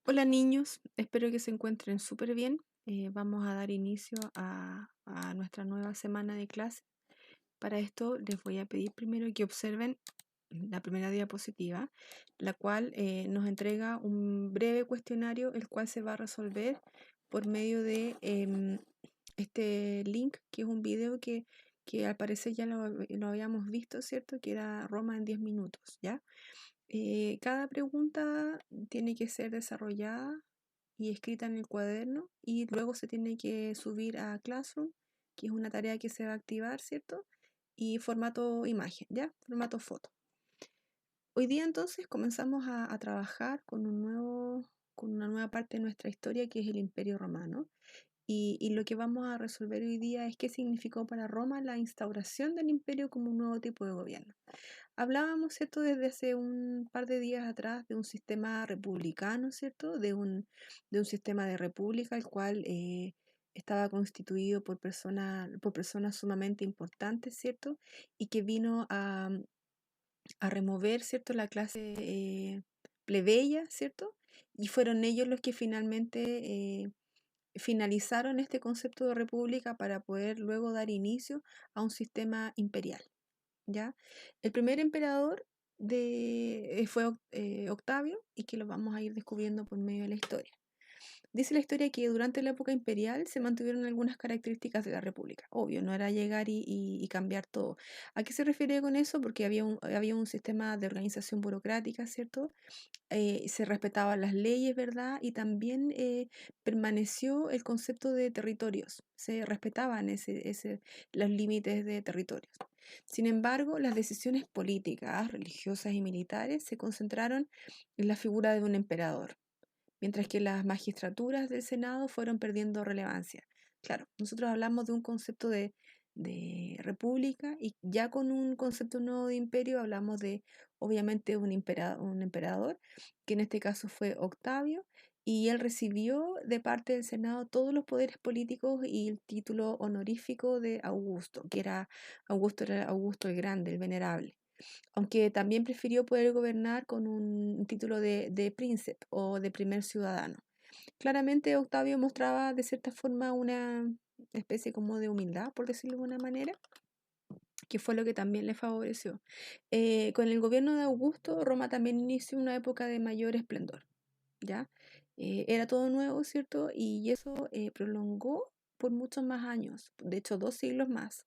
Hola niños, espero que se encuentren súper bien. Vamos a dar inicio a nuestra nueva semana de clase. Para esto les voy a pedir primero que observen la primera diapositiva, la cual nos entrega un breve cuestionario, el cual se va a resolver por medio de este link, que es un video que al parecer ya lo habíamos visto, ¿cierto? Que era Roma en 10 minutos, ¿ya? Cada pregunta tiene que ser desarrollada y escrita en el cuaderno y luego se tiene que subir a Classroom, que es una tarea que se va a activar, ¿cierto? Y formato imagen, ¿ya? Formato foto. Hoy día entonces comenzamos a trabajar con una nueva parte de nuestra historia que es el Imperio Romano. Y lo que vamos a resolver hoy día es qué significó para Roma la instauración del imperio como un nuevo tipo de gobierno. Hablábamos, ¿cierto?, desde hace un par de días atrás de un sistema republicano, ¿cierto?, de un sistema de república, el cual estaba constituido por personas sumamente importantes, ¿cierto?, y que vino a remover, ¿cierto?, la clase plebeya, ¿cierto?, y fueron ellos los que finalmente finalizaron este concepto de república para poder luego dar inicio a un sistema imperial. ¿Ya? El primer emperador fue Octavio y que lo vamos a ir descubriendo por medio de la historia. Dice la historia que durante la época imperial se mantuvieron algunas características de la república. Obvio, no era llegar y cambiar todo. ¿A qué se refiere con eso? Porque había un sistema de organización burocrática, ¿cierto? Se respetaban las leyes, ¿verdad? Y también permaneció el concepto de territorios, se respetaban los límites de territorios. Sin embargo, las decisiones políticas, religiosas y militares se concentraron en la figura de un emperador, mientras que las magistraturas del Senado fueron perdiendo relevancia. Claro, nosotros hablamos de un concepto de república y ya con un concepto nuevo de imperio hablamos de, obviamente, un emperador, que en este caso fue Octavio, y él recibió de parte del Senado todos los poderes políticos y el título honorífico de Augusto, era Augusto el Grande, el Venerable, aunque también prefirió poder gobernar con un título de príncipe o de primer ciudadano. Claramente Octavio mostraba de cierta forma una especie como de humildad, por decirlo de alguna manera, que fue lo que también le favoreció. Con el gobierno de Augusto, Roma también inició una época de mayor esplendor, ¿ya? Era todo nuevo, ¿cierto? Y eso prolongó por muchos más años, de hecho 2 siglos más.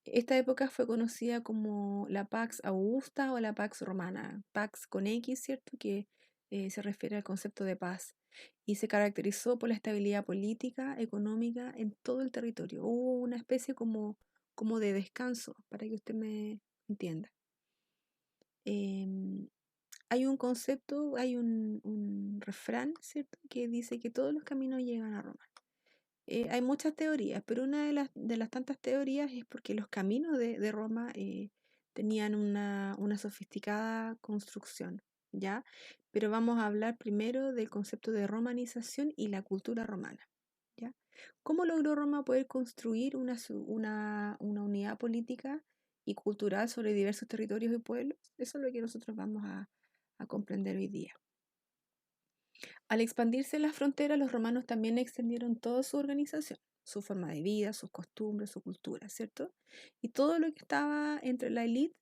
Esta época fue conocida como la Pax Augusta o la Pax Romana, Pax con X, ¿cierto? Que se refiere al concepto de paz y se caracterizó por la estabilidad política, económica en todo el territorio. Hubo una especie como de descanso, para que usted me entienda. Em, Hay un concepto, hay un refrán, ¿cierto? Que dice que todos los caminos llegan a Roma. Hay muchas teorías, pero una de las tantas teorías es porque los caminos de Roma tenían una sofisticada construcción, ¿ya? Pero vamos a hablar primero del concepto de romanización y la cultura romana, ¿ya? ¿Cómo logró Roma poder construir una unidad política y cultural sobre diversos territorios y pueblos? Eso es lo que nosotros vamos a comprender hoy día. Al expandirse las fronteras, los romanos también extendieron toda su organización, su forma de vida, sus costumbres, su cultura, ¿cierto? Y todo lo que estaba entre la élite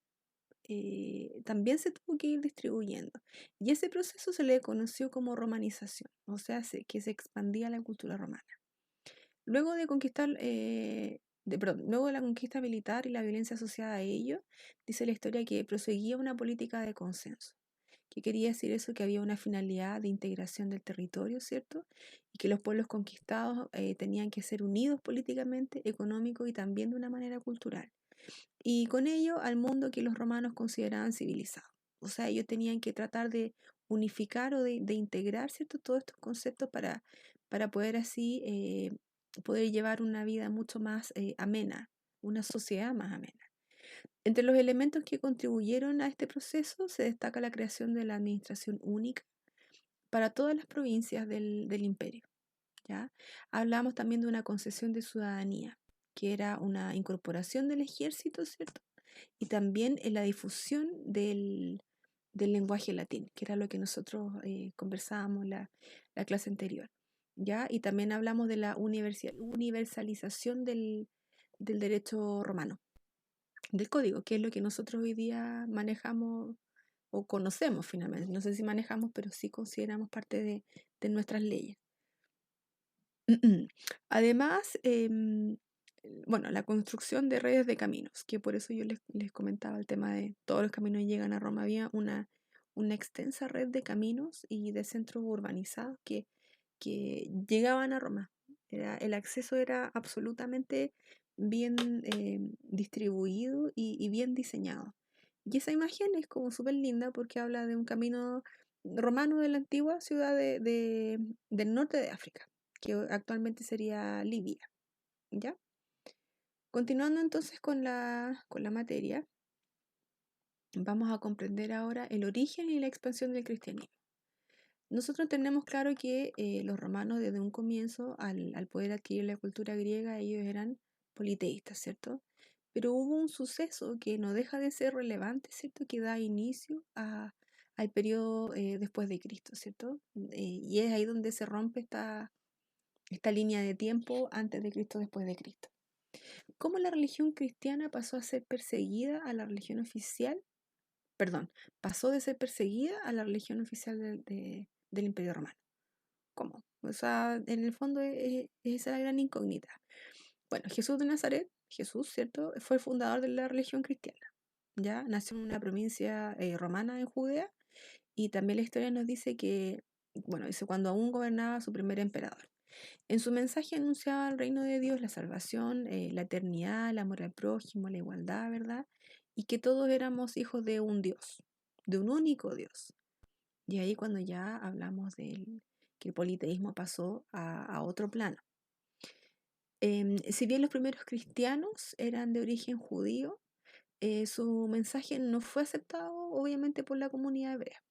también se tuvo que ir distribuyendo. Y ese proceso se le conoció como romanización, o sea, que se expandía la cultura romana. Luego de conquistar, luego de la conquista militar y la violencia asociada a ello, dice la historia que proseguía una política de consenso. ¿Qué quería decir eso? Que había una finalidad de integración del territorio, ¿cierto? Y que los pueblos conquistados tenían que ser unidos políticamente, económico y también de una manera cultural. Y con ello al mundo que los romanos consideraban civilizado. O sea, ellos tenían que tratar de unificar o de integrar, ¿cierto? Todos estos conceptos para poder así poder llevar una vida mucho más amena, una sociedad más amena. Entre los elementos que contribuyeron a este proceso se destaca la creación de la administración única para todas las provincias del imperio, ¿ya? Hablamos también de una concesión de ciudadanía, que era una incorporación del ejército, ¿cierto? Y también en la difusión del lenguaje latín, que era lo que nosotros conversábamos la clase anterior. ¿Ya? Y también hablamos de la universalización del derecho romano, del código, que es lo que nosotros hoy día manejamos o conocemos finalmente. No sé si manejamos, pero sí consideramos parte de nuestras leyes. Además, bueno, la construcción de redes de caminos, que por eso yo les comentaba el tema de todos los caminos llegan a Roma. Había una extensa red de caminos y de centros urbanizados que llegaban a Roma. El acceso era absolutamente bien distribuido y bien diseñado. Y esa imagen es como súper linda porque habla de un camino romano de la antigua ciudad del norte de África, que actualmente sería Libia. ¿Ya? Continuando entonces con la materia, vamos a comprender ahora el origen y la expansión del cristianismo. Nosotros tenemos claro que los romanos desde un comienzo, al poder adquirir la cultura griega, ellos eran politeístas, ¿cierto? Pero hubo un suceso que no deja de ser relevante, ¿cierto? Que da inicio al periodo después de Cristo, ¿cierto? Y es ahí donde se rompe esta línea de tiempo antes de Cristo, después de Cristo. ¿Cómo la religión cristiana pasó a ser perseguida a la religión oficial? Perdón, pasó de ser perseguida a la religión oficial del Imperio Romano. ¿Cómo? O sea, en el fondo es esa la gran incógnita. Bueno, Jesús de Nazaret, Jesús, ¿cierto? Fue el fundador de la religión cristiana. Ya nació en una provincia romana en Judea y también la historia nos dice que, bueno, dice cuando aún gobernaba su primer emperador. En su mensaje anunciaba el reino de Dios, la salvación, la eternidad, el amor al prójimo, la igualdad, ¿verdad? Y que todos éramos hijos de un Dios, de un único Dios. Y ahí cuando ya hablamos que el politeísmo pasó a otro plano. Si bien los primeros cristianos eran de origen judío, su mensaje no fue aceptado obviamente por la comunidad hebrea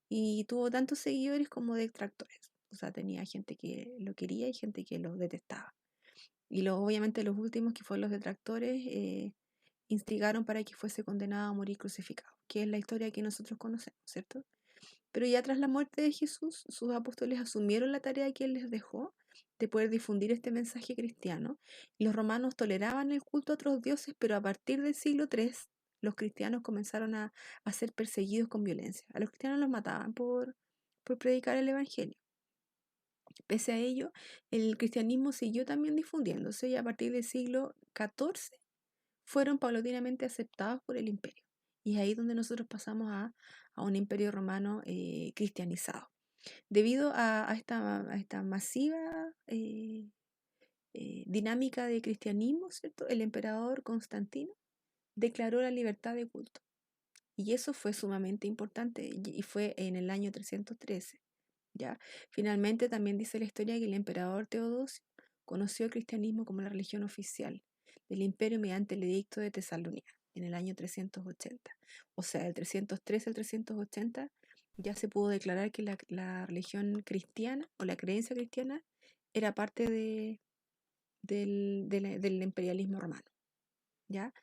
y tuvo tantos seguidores como detractores. O sea, tenía gente que lo quería y gente que lo detestaba. Y obviamente los últimos, que fueron los detractores, instigaron para que fuese condenado a morir crucificado, que es la historia que nosotros conocemos, ¿cierto? Pero ya tras la muerte de Jesús, sus apóstoles asumieron la tarea que él les dejó de poder difundir este mensaje cristiano. Y los romanos toleraban el culto a otros dioses, pero a partir del siglo III los cristianos comenzaron a ser perseguidos con violencia. A los cristianos los mataban por predicar el evangelio. Pese a ello, el cristianismo siguió también difundiéndose y a partir del siglo XIV fueron paulatinamente aceptados por el imperio. Y es ahí donde nosotros pasamos a un imperio romano cristianizado. Debido a esta masiva dinámica de cristianismo, ¿cierto? El emperador Constantino declaró la libertad de culto. Y eso fue sumamente importante y fue en el año 313. ¿Ya? Finalmente también dice la historia que el emperador Teodosio conoció el cristianismo como la religión oficial del imperio mediante el edicto de Tesalónica en el año 380. O sea, del 313 al 380 ya se pudo declarar que la religión cristiana o la creencia cristiana era parte del imperialismo romano. ¿Ya?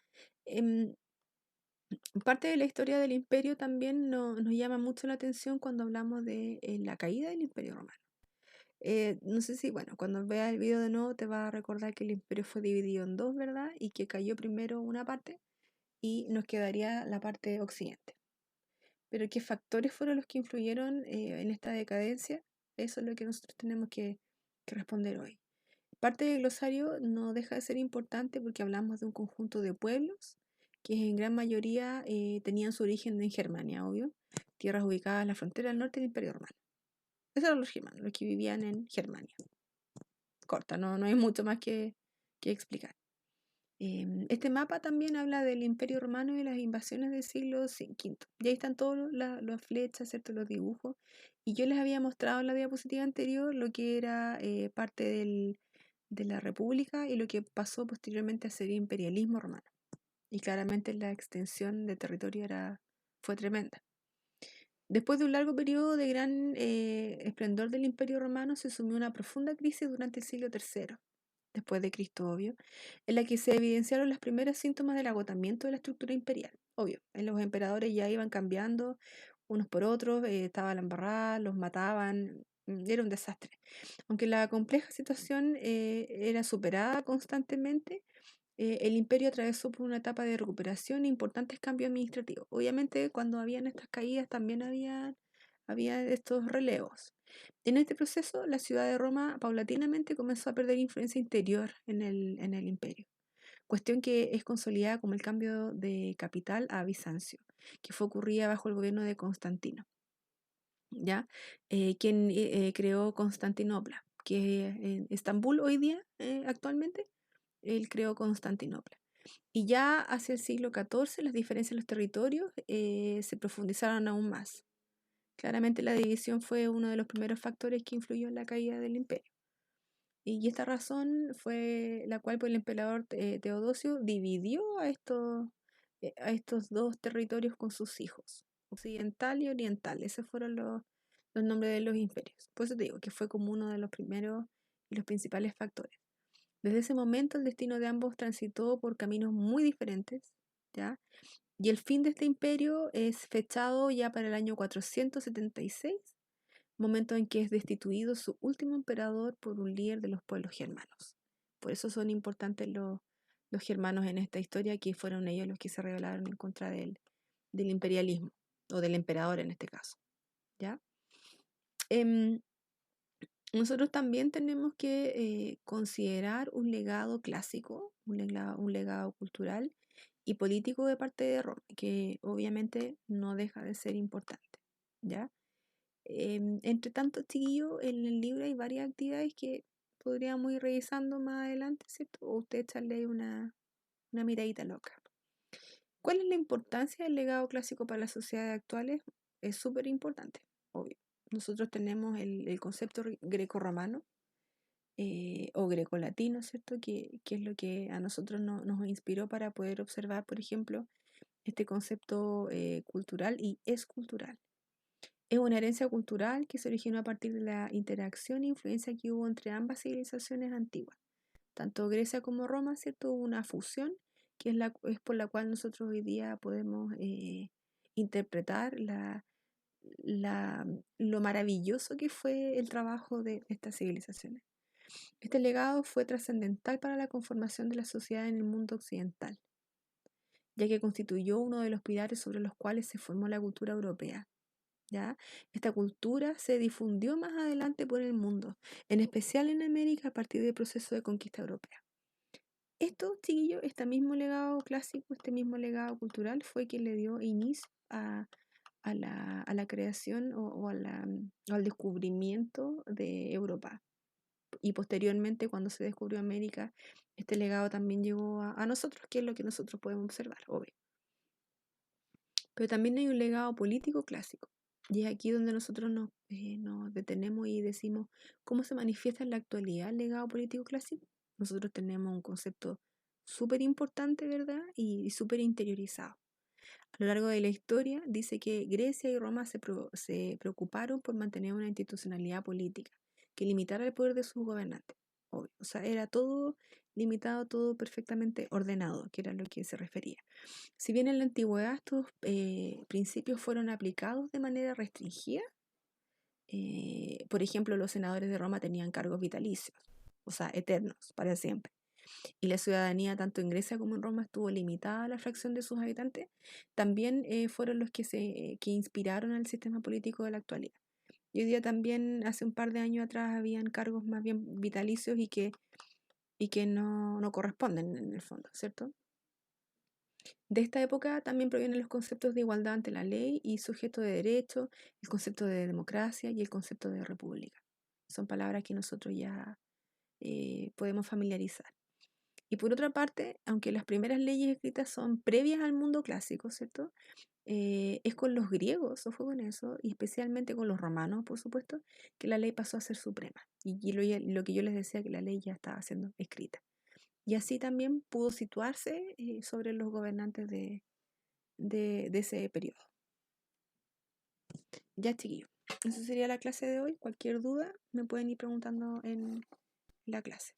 Em, Parte de la historia del imperio también nos llama mucho la atención cuando hablamos de la caída del imperio romano. No sé si, bueno, cuando veas el video de nuevo te vas a recordar que el imperio fue dividido en dos, ¿verdad? Y que cayó primero una parte y nos quedaría la parte occidente. Pero ¿qué factores fueron los que influyeron en esta decadencia? Eso es lo que nosotros tenemos que responder hoy. Parte del glosario no deja de ser importante porque hablamos de un conjunto de pueblos que en gran mayoría tenían su origen en Germania, obvio, tierras ubicadas en la frontera del norte del Imperio Romano. Esos eran los germanos, los que vivían en Germania. Corta, no hay mucho más que explicar. Este mapa también habla del Imperio Romano y las invasiones del siglo V. Y ahí están todas las flechas, ¿cierto? Los dibujos. Y yo les había mostrado en la diapositiva anterior lo que era parte de la República y lo que pasó posteriormente a ser imperialismo romano. Y claramente la extensión de territorio fue tremenda. Después de un largo periodo de gran esplendor del Imperio Romano, se sumió una profunda crisis durante el siglo III. después de Cristo, obvio, en la que se evidenciaron los primeros síntomas del agotamiento de la estructura imperial. Obvio, los emperadores ya iban cambiando unos por otros, estaba la embarrada, los mataban, era un desastre. Aunque la compleja situación era superada constantemente, el imperio atravesó por una etapa de recuperación e importantes cambios administrativos. Obviamente, cuando habían estas caídas también había estos relevos. En este proceso, la ciudad de Roma paulatinamente comenzó a perder influencia interior en el imperio, cuestión que es consolidada como el cambio de capital a Bizancio, que fue ocurrida bajo el gobierno de Constantino, ¿ya? Quien creó Constantinopla, que es en Estambul hoy día, actualmente, él creó Constantinopla. Y ya hacia el siglo XIV las diferencias en los territorios se profundizaron aún más. Claramente la división fue uno de los primeros factores que influyó en la caída del imperio. Y esta razón fue la cual pues, el emperador Teodosio dividió a estos dos territorios con sus hijos, occidental y oriental. Esos fueron los nombres de los imperios. Por eso te digo que fue como uno de los primeros y los principales factores. Desde ese momento el destino de ambos transitó por caminos muy diferentes, ¿ya? Y el fin de este imperio es fechado ya para el año 476, momento en que es destituido su último emperador por un líder de los pueblos germanos. Por eso son importantes los germanos en esta historia, que fueron ellos los que se rebelaron en contra del imperialismo, o del emperador en este caso, ¿ya? Em, Nosotros también tenemos que considerar un legado clásico, un legado cultural y político de parte de Roma, que obviamente no deja de ser importante, ¿ya? Entre tanto, chiquillo, en el libro hay varias actividades que podríamos ir revisando más adelante, ¿cierto? O usted echarle ahí una miradita loca. ¿Cuál es la importancia del legado clásico para las sociedades actuales? Es súper importante, obvio. Nosotros tenemos el concepto greco-romano o grecolatino, ¿cierto? Que es lo que a nosotros nos inspiró para poder observar, por ejemplo, este concepto cultural y escultural. Es una herencia cultural que se originó a partir de la interacción e influencia que hubo entre ambas civilizaciones antiguas. Tanto Grecia como Roma, ¿cierto? Hubo una fusión que es por la cual nosotros hoy día podemos interpretar lo maravilloso que fue el trabajo de estas civilizaciones. Este legado fue trascendental para la conformación de la sociedad en el mundo occidental, ya que constituyó uno de los pilares sobre los cuales se formó la cultura europea. ¿Ya? Esta cultura se difundió más adelante por el mundo, en especial en América a partir del proceso de conquista europea. Esto, chiquillo, este mismo legado clásico, este mismo legado cultural fue quien le dio inicio a la creación al descubrimiento de Europa. Y posteriormente, cuando se descubrió América, este legado también llegó a nosotros, que es lo que nosotros podemos observar, obvio. Pero también hay un legado político clásico. Y es aquí donde nosotros nos detenemos y decimos cómo se manifiesta en la actualidad el legado político clásico. Nosotros tenemos un concepto súper importante, ¿verdad? Y súper interiorizado. A lo largo de la historia dice que Grecia y Roma se preocuparon por mantener una institucionalidad política que limitara el poder de sus gobernantes. Obvio. O sea, era todo limitado, todo perfectamente ordenado, que era a lo que se refería. Si bien en la antigüedad estos principios fueron aplicados de manera restringida, por ejemplo, los senadores de Roma tenían cargos vitalicios, o sea, eternos, para siempre. Y la ciudadanía, tanto en Grecia como en Roma, estuvo limitada a la fracción de sus habitantes, también fueron los que inspiraron al sistema político de la actualidad. Y hoy día también, hace un par de años atrás, habían cargos más bien vitalicios y que no corresponden en el fondo, ¿cierto? De esta época también provienen los conceptos de igualdad ante la ley y sujeto de derecho, el concepto de democracia y el concepto de república. Son palabras que nosotros ya podemos familiarizar. Y por otra parte, aunque las primeras leyes escritas son previas al mundo clásico, ¿cierto? Es con los griegos, ojo con eso, y especialmente con los romanos, por supuesto, que la ley pasó a ser suprema. Y lo que yo les decía, que la ley ya estaba siendo escrita. Y así también pudo situarse sobre los gobernantes de ese periodo. Ya, chiquillos. Esa sería la clase de hoy. Cualquier duda me pueden ir preguntando en la clase.